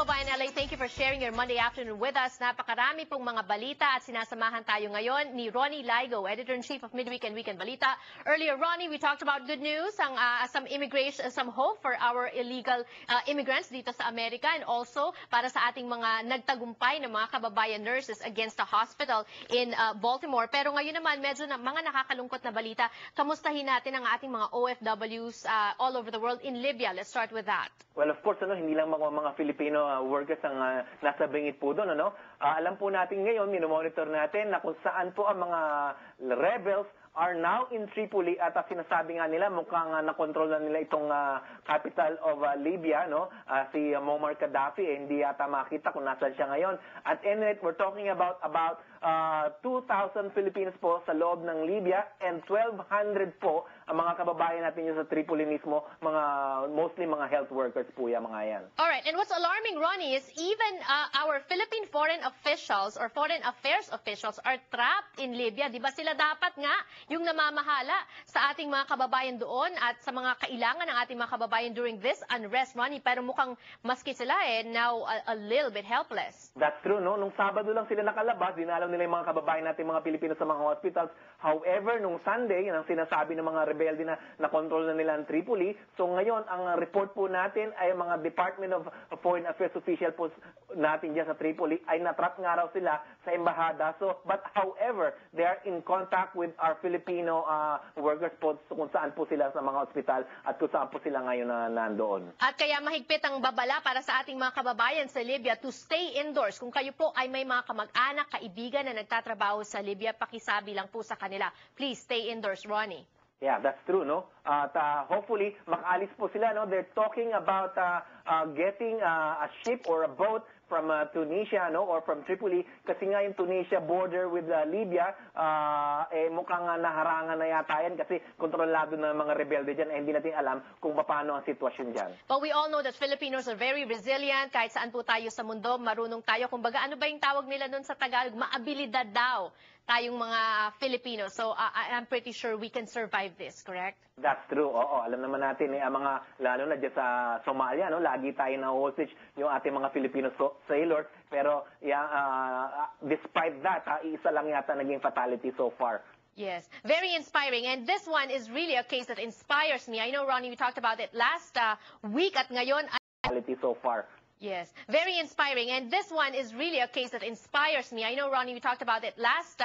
Kabayan LA, thank you for sharing your Monday afternoon with us. Napakarami pong mga balita at sinasamahan tayo ngayon ni Ronnie Ligo, Editor-in-Chief of Midweek and Weekend Balita. Earlier, Ronnie, we talked about good news, some immigration, some hope for our illegal immigrants dito sa Amerika, and also para sa ating mga nagtagumpay na mga kababayan nurses against the hospital in Baltimore. Pero ngayon naman, medyo mga nakakalungkot na balita. Kamustahin natin ang ating mga OFWs all over the world in Libya. Let's start with that. Well, of course, hindi lang mga Filipino workers ang nasa bingit po doon. Alam po natin ngayon, minomonitor natin na kung saan po ang mga rebels are now in Tripoli at sinasabi nga nila mukhang nakontrol na nila itong capital of Libya, si Muammar Gaddafi, hindi yata makita kung nasaan siya ngayon. At anyway, we're talking about 2,000 Filipinos po sa loob ng Libya and 1,200 po ang mga kababayan natin yung sa Tripoli mismo, mostly mga health workers po yan, mga yan. All right, and what's alarming, Ronnie, is even our Philippine foreign officials or foreign affairs officials are trapped in Libya. Di ba sila dapat nga yung namamahala sa ating mga kababayan doon at sa mga kailangan ng ating mga kababayan during this unrest, Ronnie, pero mukhang maski sila now a little bit helpless. That's true, no? Nung Sabado lang sila nakalabas, dinalaw nila yung mga kababayan natin, mga Pilipino sa mga hospitals. However, nung Sunday, yun ang sinasabi ng mga rebelde na nakontrol na nila ang Tripoli. So ngayon, ang report po natin ay mga Department of Foreign Affairs official po natin dyan sa Tripoli ay natrap nga raw sila sa embahada. So, but however, they are in contact with our Filipino workers po kung saan po sila sa mga hospital at kung saan po sila ngayon na nandoon. At kaya mahigpit ang babala para sa ating mga kababayan sa Libya to stay indoors. Kung kayo po ay may mga kamag-anak, kaibigan na nagtatrabaho sa Libya, pakisabi lang po sa kanila. Please stay indoors, Ronnie. Yeah, that's true, no? At hopefully, makaalis po sila, no? They're talking about getting a ship or a boat from Tunisia, no? Or from Tripoli. Kasi nga yung Tunisia border with Libya, mukhang naharangan na yata yan kasi kontrolado na mga rebelde dyan. Hindi natin alam kung paano ang sitwasyon dyan. But we all know that Filipinos are very resilient. Kahit saan po tayo sa mundo, marunong tayo. Kumbaga, ano ba yung tawag nila nun sa Tagalog? Maabilidad daw tayong mga Filipino. So, I'm pretty sure we can survive this, correct? That's true. Oo, alam naman natin mga lalo na dyan sa Somalia, no, lagi tayo na hostage yung ating mga Filipino sailors. Pero despite that, isa lang yata naging fatality so far. Yes, very inspiring. And this one is really a case that inspires me. I know, Ronnie, we talked about it last week at ngayon. Fatality so far. Yes, very inspiring. And this one is really a case that inspires me. I know, Ronnie, we talked about it last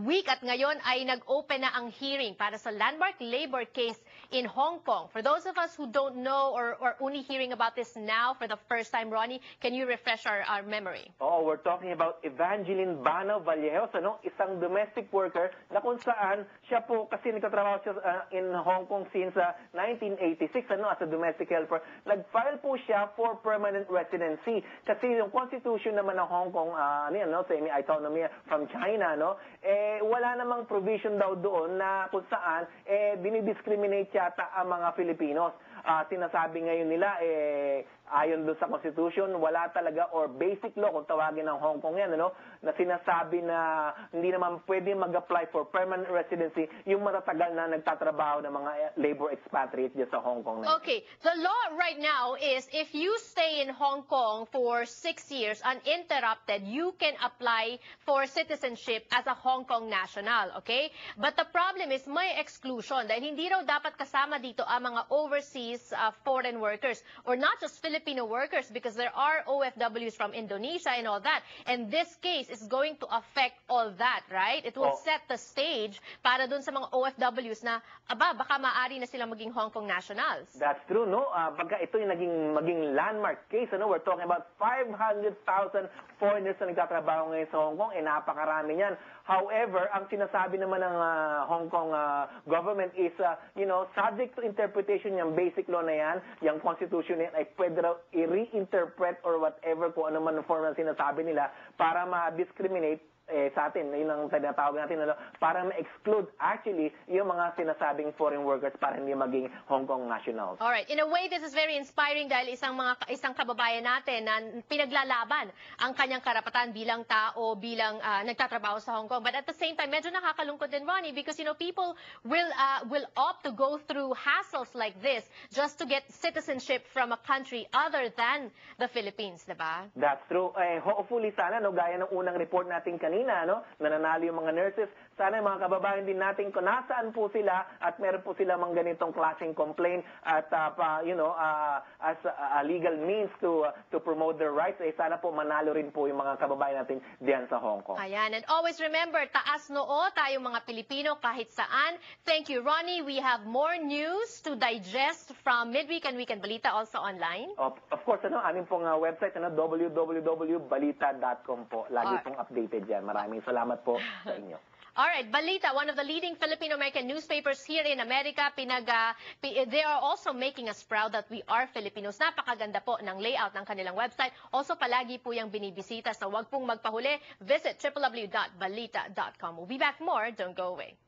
week at ngayon ay nag-open na ang hearing para sa landmark labor case in Hong Kong. For those of us who don't know or only hearing about this now for the first time, Ronnie, can you refresh our memory? Oh, we're talking about Evangeline Bano Vallejos, isang domestic worker na kung saan siya po kasi nagtatrabaho siya in Hong Kong since 1986 as a domestic helper. Nag-file po siya for permanent residency kasi yung constitution naman ng Hong Kong, semi-autonomy from China, wala namang provision daw doon na kung saan dinidiscriminate yata ang mga Filipinos. Sinasabi ngayon nila, ayon doon sa Constitution, wala talaga, or basic law, kung tawagin ng Hong Kong yan, na sinasabi na hindi naman pwede mag-apply for permanent residency yung matatagal na nagtatrabaho ng mga labor expatriates dyan sa Hong Kong. Okay, the law right now is if you stay in Hong Kong for 6 years uninterrupted, you can apply for citizenship as a Hong Kong national, okay? But the problem is may exclusion dahil hindi raw dapat kasama dito ang mga overseas foreign workers or not just Filipino workers because there are OFWs from Indonesia and all that. And this case is going to affect all that, right? It will set the stage para dun sa mga OFWs na, baka maaari na sila maging Hong Kong nationals. That's true, no? Pagka ito yung maging landmark case, we're talking about 500,000 foreigners na nagtatrabaho ngayon sa Hong Kong, napakarami niyan. However, ang sinasabi naman ng Hong Kong government is, subject to interpretation yung basic law na yan, yung constitution yan ay pwede raw i-reinterpret or whatever kung ano man ang form na sinasabi nila para ma-discriminate sa atin, yun ang tinatawag natin, ano, para ma-exclude actually yung mga sinasabing foreign workers para hindi maging Hong Kong nationals. Alright, in a way, this is very inspiring dahil isang kababayan natin na pinaglalaban ang kanyang karapatan bilang tao, bilang nagtatrabaho sa Hong Kong. But at the same time, medyo nakakalungkot din, Ronnie, because people will opt to go through hassles like this just to get citizenship from a country other than the Philippines, diba? That's true. Hopefully sana, no, gaya ng unang report natin kanina, no, nananalo yung mga nurses, sana yung mga kababayan din natin kung nasaan po sila at meron po sila mga ganitong klaseng complaint at as a legal means to promote their rights, sana po manalo rin po yung mga kababayan natin diyan sa Hong Kong. Ayan, and always remember, taas noo tayong mga Pilipino kahit saan. Thank you, Ronnie. We have more news to digest from Midweek and Weekend Balita also online. Of course, aming pong website, www.balita.com po. Lagi pong updated yan. Maraming salamat po sa inyo. Alright, Balita, one of the leading Filipino-American newspapers here in America, they are also making us proud that we are Filipinos. Napakaganda po ng layout ng kanilang website. Also, palagi po yung binibisita. So, wag pong magpahuli. Visit www.balita.com. We'll be back more. Don't go away.